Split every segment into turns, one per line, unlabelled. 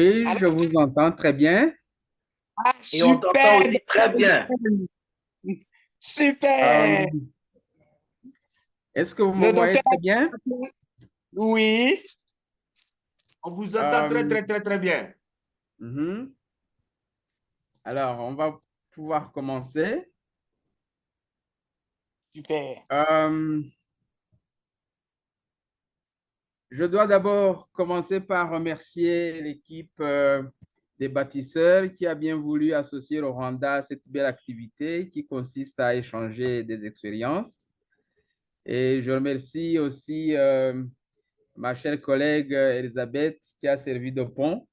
Oui,
Alors,
je vous entends très bien.
Et on t'entend
super,
aussi très bien.
super.
Euh, Est-ce que vous me
Le
voyez
docteur,
très bien?
oui,
On vous entend très,
Euh,
très, très, très bien.
mhm. Alors, on va pouvoir commencer.
super.
Euh, je dois d'abord commencer par remercier l'équipe des bâtisseurs qui a bien voulu associer le Rwanda à cette belle activité qui consiste à échanger des expériences. Et je remercie aussi ma chère collègue Elisabeth qui a servi de pont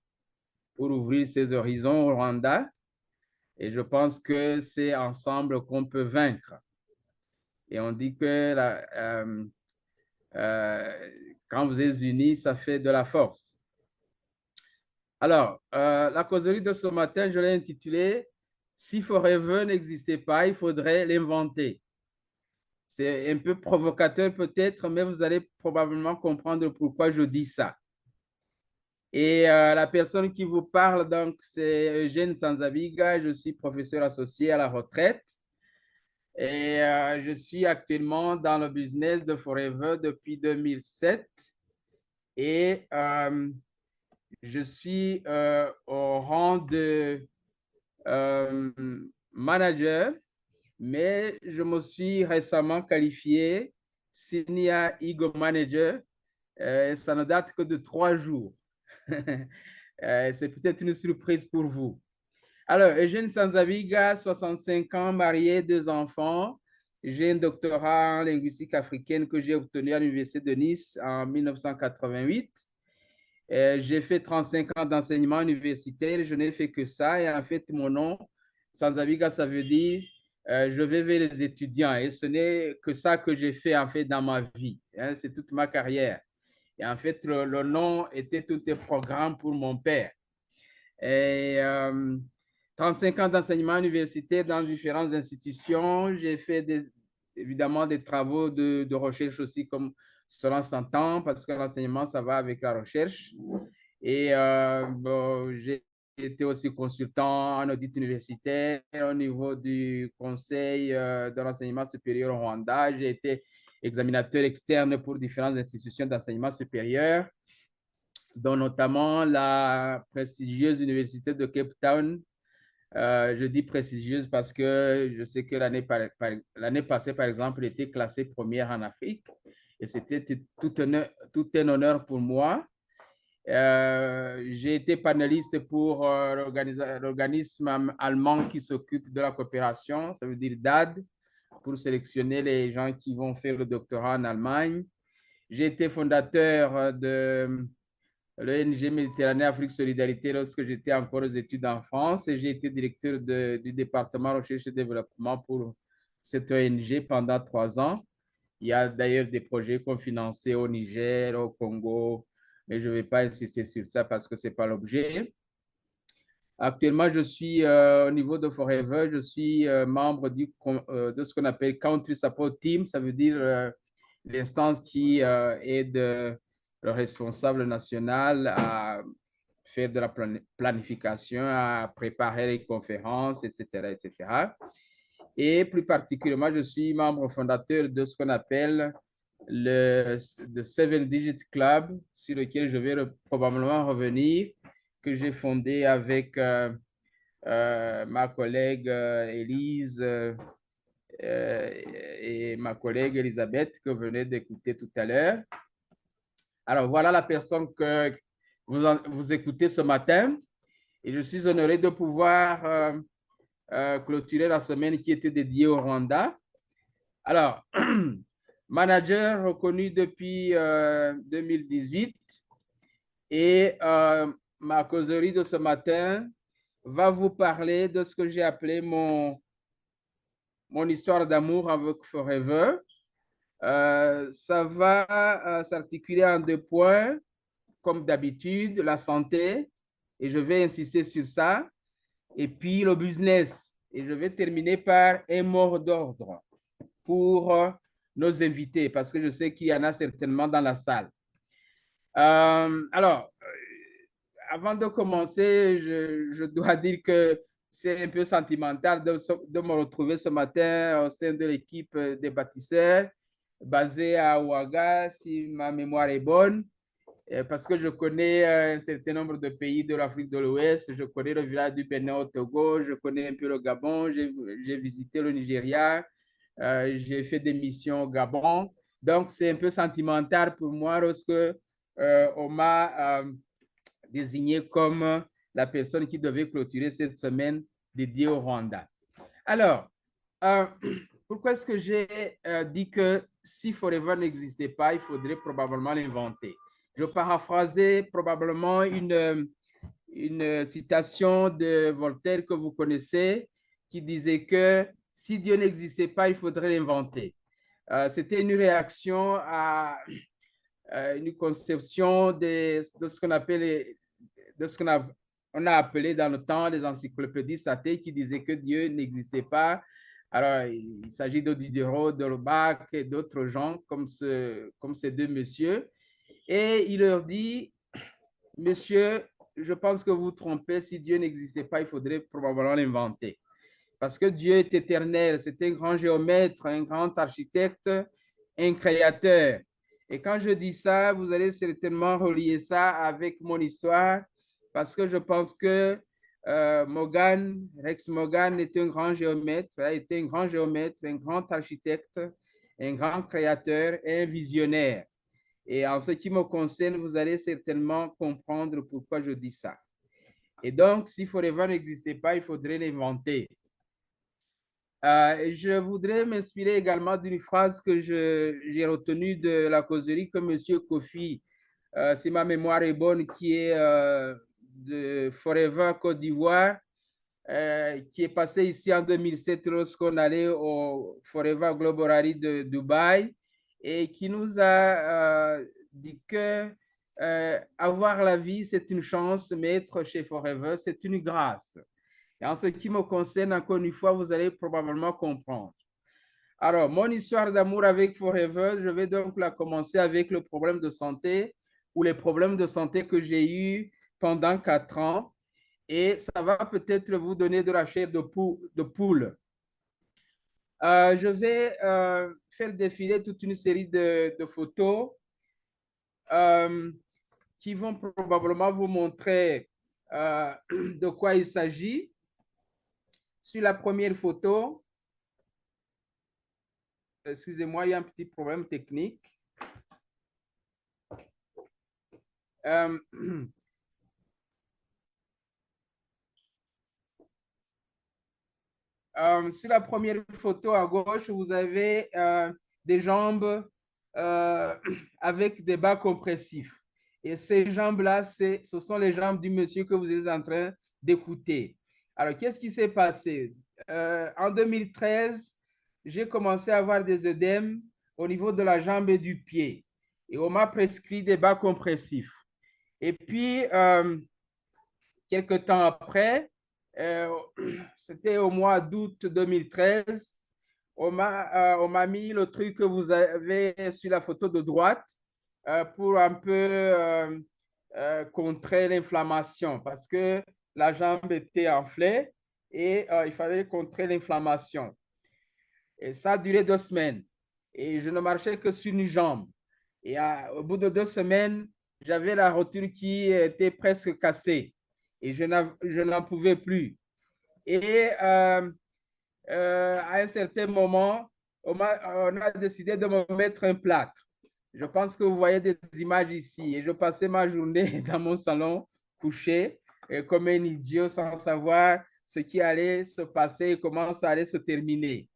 pour ouvrir ses horizons au Rwanda. Et je pense que c'est ensemble qu'on peut vaincre. Et on dit que euh, quand vous êtes unis, ça fait de la force. Alors, la causerie de ce matin, je l'ai intitulée Si Forever n'existait pas, il faudrait l'inventer. C'est un peu provocateur peut-être, mais vous allez probablement comprendre pourquoi je dis ça. Et la personne qui vous parle, donc, c'est Eugène Sanzabiga. Je suis professeur associé à la retraite. Et je suis actuellement dans le business de Forever depuis 2007. Et je suis au rang de euh, manager, mais je me suis récemment qualifié Senior Ego Manager. Ça ne date que de 3 jours. C'est peut-être une surprise pour vous. Alors, Eugène Sanzabiga, 65 ans, marié, 2 enfants. J'ai un doctorat en linguistique africaine que j'ai obtenu à l'Université de Nice en 1988. J'ai fait 35 ans d'enseignement universitaire. Je n'ai fait que ça. Et en fait, mon nom, Sanzabiga, ça veut dire je vais vers les étudiants. Et ce n'est que ça que j'ai fait en fait dans ma vie. Hein, c'est toute ma carrière. Et en fait, le nom était tout un programme pour mon père. Et 35 ans d'enseignement universitaire dans différentes institutions. J'ai fait évidemment des travaux de recherche aussi, comme cela s'entend, parce que l'enseignement, ça va avec la recherche. Et bon, j'ai été aussi consultant en audit universitaire au niveau du Conseil de l'enseignement supérieur au Rwanda. J'ai été examinateur externe pour différentes institutions d'enseignement supérieur, dont notamment la prestigieuse Université de Cape Town. Je dis prestigieuse parce que je sais que l'année passée, par exemple, elle était classée première en Afrique et c'était tout un honneur pour moi. J'ai été panéliste pour l'organisme allemand qui s'occupe de la coopération, ça veut dire DAD, pour sélectionner les gens qui vont faire le doctorat en Allemagne. J'ai été fondateur de l'ONG Méditerranée Afrique Solidarité lorsque j'étais encore aux études en France et j'ai été directeur du département recherche et développement pour cette ONG pendant 3 ans. Il y a d'ailleurs des projets qu'on finançait au Niger, au Congo, mais je ne vais pas insister sur ça parce que ce n'est pas l'objet. Actuellement, je suis au niveau de Forever, je suis membre de ce qu'on appelle Country Support Team, ça veut dire l'instance qui aide le responsable national à faire de la planification, à préparer les conférences, etc., etc. Et plus particulièrement, je suis membre fondateur de ce qu'on appelle le Seven Digit Club, sur lequel je vais probablement revenir, que j'ai fondé avec ma collègue Élise et ma collègue Elisabeth que vous venez d'écouter tout à l'heure. Alors, voilà la personne que vous écoutez ce matin et je suis honoré de pouvoir clôturer la semaine qui était dédiée au Rwanda. Alors, manager reconnu depuis 2018 et ma causerie de ce matin va vous parler de ce que j'ai appelé mon histoire d'amour avec Forever. Ça va s'articuler en 2 points, comme d'habitude, la santé, et je vais insister sur ça, et puis le business. Et je vais terminer par un mot d'ordre pour nos invités, parce que je sais qu'il y en a certainement dans la salle. Alors, avant de commencer, je dois dire que c'est un peu sentimental de me retrouver ce matin au sein de l'équipe des bâtisseurs basée à Ouaga, si ma mémoire est bonne, parce que je connais un certain nombre de pays de l'Afrique de l'Ouest. Je connais le village du Bénin au Togo, je connais un peu le Gabon, j'ai visité le Nigeria, j'ai fait des missions au Gabon. Donc, c'est un peu sentimental pour moi lorsque on m'a désigné comme la personne qui devait clôturer cette semaine dédiée au Rwanda. Alors, pourquoi est-ce que j'ai dit que si Forever n'existait pas, il faudrait probablement l'inventer? Je paraphrasais probablement une citation de Voltaire que vous connaissez qui disait que si Dieu n'existait pas, il faudrait l'inventer. C'était une réaction à une conception de ce qu'on appelle, de ce qu'on a appelé dans le temps les encyclopédistes athées qui disaient que Dieu n'existait pas. Alors, il s'agit de Diderot, d'Holbach et d'autres gens comme ces deux messieurs. Et il leur dit, monsieur, je pense que vous vous trompez, si Dieu n'existait pas, il faudrait probablement l'inventer. Parce que Dieu est éternel, c'est un grand géomètre, un grand architecte, un créateur. Et quand je dis ça, vous allez certainement relier ça avec mon histoire, parce que je pense que Rex Morgan était un grand géomètre, était un grand géomètre, un grand architecte, un grand créateur et un visionnaire. Et en ce qui me concerne, vous allez certainement comprendre pourquoi je dis ça. Et donc, si Forever n'existait pas, il faudrait l'inventer. Je voudrais m'inspirer également d'une phrase que j'ai retenue de la causerie que M. Kofi, si ma mémoire est bonne, qui est de Forever Côte d'Ivoire, qui est passé ici en 2007 lorsqu'on allait au Forever Global Rally de Dubaï et qui nous a dit que avoir la vie, c'est une chance, mais être chez Forever, c'est une grâce. Et en ce qui me concerne, encore une fois, vous allez probablement comprendre. Alors, mon histoire d'amour avec Forever, je vais donc la commencer avec le problème de santé ou les problèmes de santé que j'ai eu pendant 4 ans. Et ça va peut-être vous donner de la chair de poule. Je vais faire défiler toute une série de photos qui vont probablement vous montrer de quoi il s'agit. Sur la première photo, excusez-moi, il y a un petit problème technique. Sur la première photo à gauche, vous avez des jambes avec des bas compressifs. Et ces jambes-là, ce sont les jambes du monsieur que vous êtes en train d'écouter. Alors, qu'est-ce qui s'est passé? En 2013, j'ai commencé à avoir des œdèmes au niveau de la jambe et du pied. Et on m'a prescrit des bas compressifs. Et puis, quelques temps après, c'était au mois d'août 2013, on m'a mis le truc que vous avez sur la photo de droite pour un peu contrer l'inflammation parce que la jambe était enflée et il fallait contrer l'inflammation. Et ça a duré 2 semaines. Et je ne marchais que sur une jambe. Et au bout de 2 semaines, j'avais la rotule qui était presque cassée. Et je n'en pouvais plus. Et à un certain moment, on a décidé de me mettre un plâtre. Je pense que vous voyez des images ici. Et je passais ma journée dans mon salon couché comme un idiot sans savoir ce qui allait se passer et comment ça allait se terminer.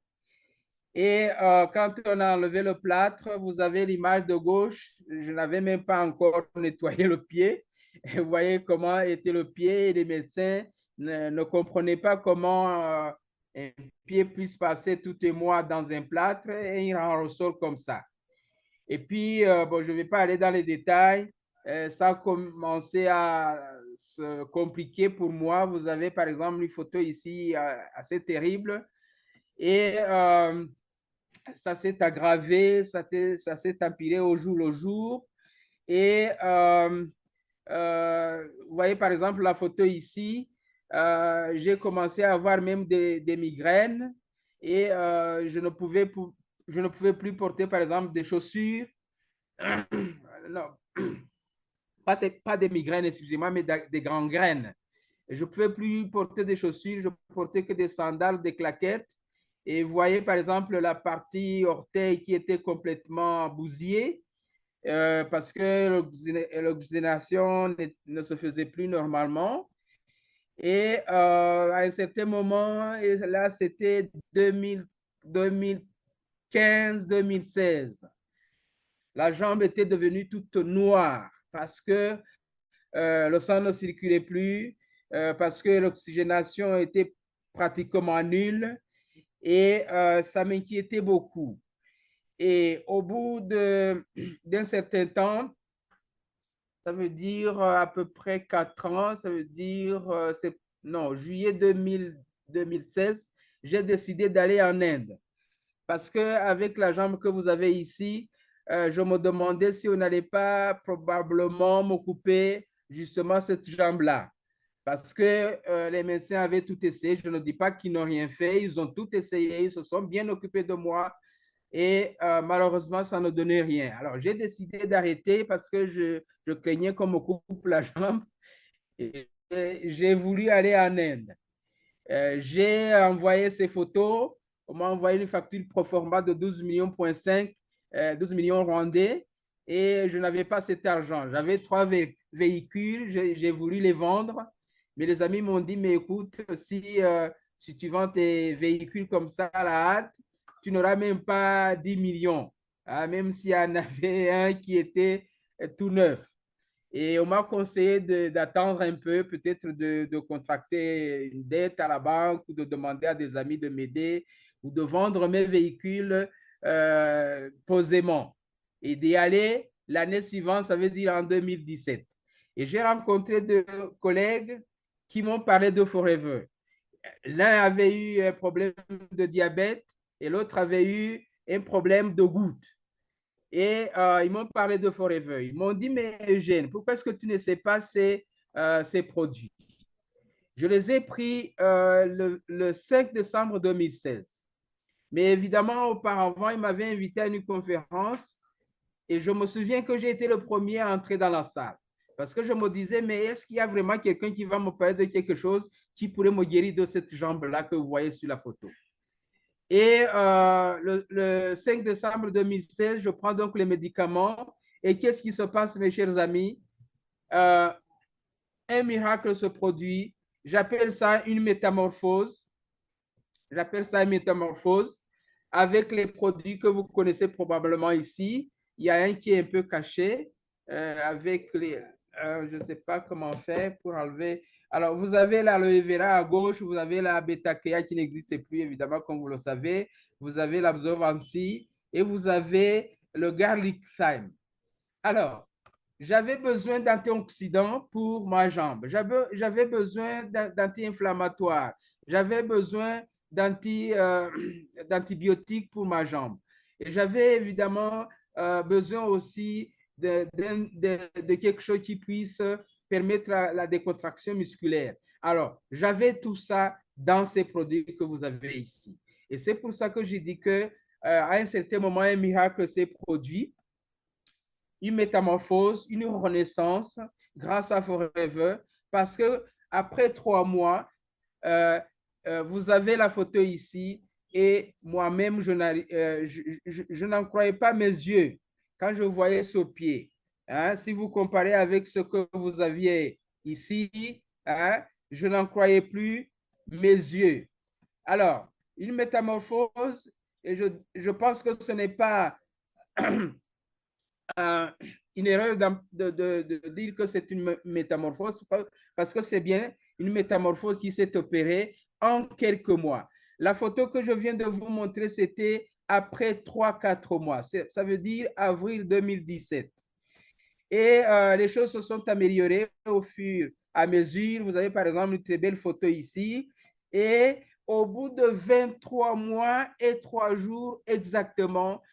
Et quand on a enlevé le plâtre, vous avez l'image de gauche. Je n'avais même pas encore nettoyé le pied. Et vous voyez comment était le pied et les médecins ne comprenaient pas comment un pied puisse passer tout un mois dans un plâtre et il en ressort comme ça. Et puis, bon, je ne vais pas aller dans les détails. Ça a commencé à se compliquer pour moi. Vous avez par exemple une photo ici assez terrible. Et ça s'est aggravé, ça s'est empiré au jour le jour. Et vous voyez par exemple la photo ici, j'ai commencé à avoir même des migraines et je ne pouvais plus porter par exemple des chaussures. Non, pas des migraines, excusez-moi, mais des gangrènes. Je ne pouvais plus porter des chaussures, je portais que des sandales, des claquettes. Et vous voyez par exemple la partie orteil qui était complètement bousillée parce que l'oxygénation ne se faisait plus normalement. Et à un certain moment, et là c'était 2015, 2016, la jambe était devenue toute noire parce que le sang ne circulait plus, parce que l'oxygénation était pratiquement nulle et ça m'inquiétait beaucoup. Et au bout d'un certain temps, ça veut dire à peu près 4 ans, ça veut dire, non, juillet 2016, j'ai décidé d'aller en Inde. Parce qu'avec la jambe que vous avez ici, je me demandais si on n'allait pas probablement m'occuper justement cette jambe-là. Parce que les médecins avaient tout essayé. Je ne dis pas qu'ils n'ont rien fait. Ils ont tout essayé. Ils se sont bien occupés de moi. Et malheureusement, ça ne donnait rien. Alors, j'ai décidé d'arrêter parce que je craignais qu'on me coupe la jambe. Et j'ai voulu aller en Inde. J'ai envoyé ces photos. On m'a envoyé une facture pro forma de 12 millions, 12 millions rwandais et je n'avais pas cet argent. J'avais 3 véhicules, j'ai voulu les vendre, mais les amis m'ont dit, mais écoute, si tu vends tes véhicules comme ça à la hâte, tu n'auras même pas 10 millions, hein, même s'il y en avait un qui était tout neuf. Et on m'a conseillé d'attendre un peu, peut-être de contracter une dette à la banque ou de demander à des amis de m'aider ou de vendre mes véhicules posément et d'y aller l'année suivante, ça veut dire en 2017. Et j'ai rencontré 2 collègues qui m'ont parlé de Forever. L'un avait eu un problème de diabète et l'autre avait eu un problème de goutte. Et ils m'ont parlé de Forever. Ils m'ont dit, mais Eugène, pourquoi est-ce que tu ne sais pas ces produits? Je les ai pris le 5 décembre 2016. Mais évidemment, auparavant, ils m'avaient invité à une conférence et je me souviens que j'ai été le premier à entrer dans la salle. Parce que je me disais, mais est-ce qu'il y a vraiment quelqu'un qui va me parler de quelque chose qui pourrait me guérir de cette jambe-là que vous voyez sur la photo? Et le 5 décembre 2016, je prends donc les médicaments. Et qu'est-ce qui se passe, mes chers amis? Un miracle se produit. J'appelle ça une métamorphose. J'appelle ça une métamorphose avec les produits que vous connaissez probablement ici. Il y a un qui est un peu caché avec les... je ne sais pas comment faire pour enlever... Alors, vous avez l'aloe vera à gauche, vous avez la bêta-kéa qui n'existe plus, évidemment, comme vous le savez. Vous avez l'absorbancy et vous avez le garlic thyme. Alors, j'avais besoin d'antioxydants pour ma jambe. J'avais besoin d'anti-inflammatoires. J'avais besoin d'antibiotiques pour ma jambe. Et j'avais évidemment besoin aussi de quelque chose qui puisse permettre la décontraction musculaire. Alors, j'avais tout ça dans ces produits que vous avez ici. Et c'est pour ça que j'ai dit que à un certain moment, un miracle s'est produit, une métamorphose, une renaissance grâce à Forever, parce que après 3 mois, vous avez la photo ici et moi-même, je n'en croyais pas mes yeux quand je voyais ce pied. Hein, si vous comparez avec ce que vous aviez ici, hein, je n'en croyais plus mes yeux. Alors, une métamorphose, et je pense que ce n'est pas une erreur de dire que c'est une métamorphose parce que c'est bien une métamorphose qui s'est opérée en quelques mois. La photo que je viens de vous montrer, c'était après 3-4 mois. Ça veut dire avril 2017. Et les choses se sont améliorées au fur et à mesure. Vous avez par exemple une très belle photo ici. Et au bout de 23 mois et 3 jours exactement,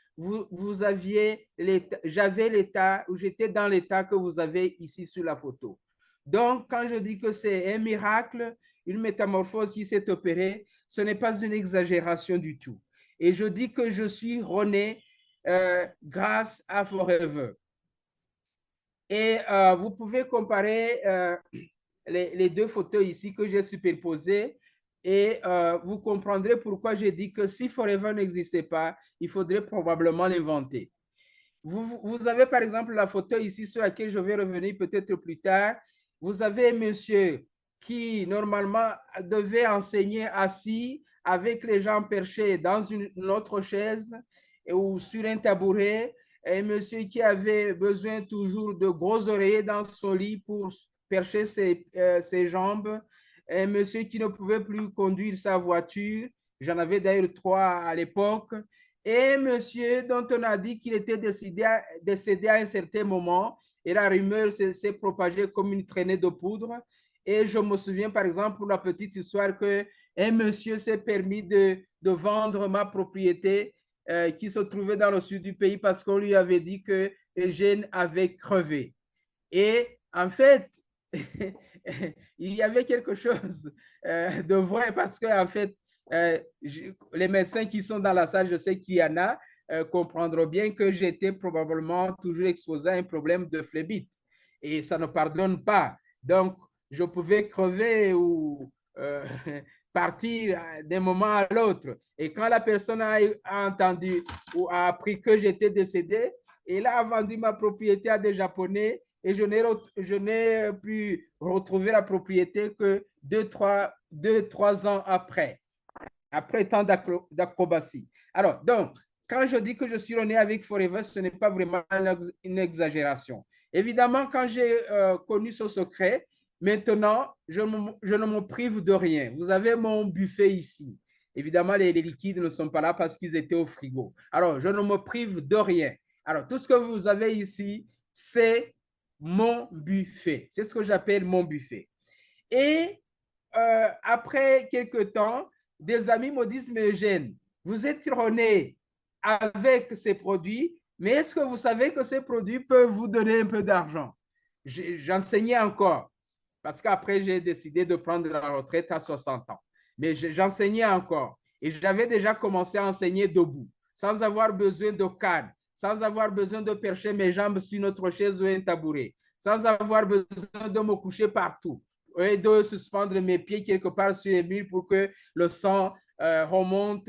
j'avais l'état, ou j'étais dans l'état que vous avez ici sur la photo. Donc, quand je dis que c'est un miracle, une métamorphose qui s'est opérée, ce n'est pas une exagération du tout. Et je dis que je suis rené grâce à Forever. Et vous pouvez comparer les deux photos ici que j'ai superposées et vous comprendrez pourquoi j'ai dit que si Forever n'existait pas, il faudrait probablement l'inventer. Vous avez par exemple la photo ici sur laquelle je vais revenir peut-être plus tard. Vous avez un monsieur qui normalement devait enseigner assis avec les jambes perchées dans une autre chaise ou sur un tabouret. Un monsieur qui avait besoin toujours de gros oreillers dans son lit pour percher ses jambes. Un monsieur qui ne pouvait plus conduire sa voiture. J'en avais d'ailleurs 3 à l'époque. Et monsieur dont on a dit qu'il était décédé à un certain moment, et la rumeur s'est propagée comme une traînée de poudre. Et je me souviens par exemple pour la petite histoire qu'un monsieur s'est permis de vendre ma propriété qui se trouvait dans le sud du pays parce qu'on lui avait dit que Eugène avait crevé. Et en fait, il y avait quelque chose de vrai parce qu'en fait, les médecins qui sont dans la salle, je sais qu'il y en a, comprendront bien que j'étais probablement toujours exposé à un problème de phlébite. Et ça ne pardonne pas. Donc, je pouvais crever ou partir d'un moment à l'autre. Et quand la personne a entendu ou a appris que j'étais décédé, elle a vendu ma propriété à des Japonais et je n'ai pu retrouver la propriété que 2-3 ans après tant d'acrobatie. Alors, donc, quand je dis que je suis rené avec Forever, ce n'est pas vraiment une exagération. Évidemment, quand j'ai connu ce secret, maintenant, je ne me prive de rien. Vous avez mon buffet ici. Évidemment, les liquides ne sont pas là parce qu'ils étaient au frigo. Alors, je ne me prive de rien. Alors, tout ce que vous avez ici, c'est mon buffet. C'est ce que j'appelle mon buffet. Et après quelques temps, des amis me disent, mais Eugène, vous êtes rené avec ces produits, mais est-ce que vous savez que ces produits peuvent vous donner un peu d'argent? J'enseignais encore, parce qu'après, j'ai décidé de prendre la retraite à 60 ans. Mais j'enseignais encore. Et j'avais déjà commencé à enseigner debout, sans avoir besoin de canne, sans avoir besoin de percher mes jambes sur notre chaise ou un tabouret, sans avoir besoin de me coucher partout et de suspendre mes pieds quelque part sur les murs pour que le sang remonte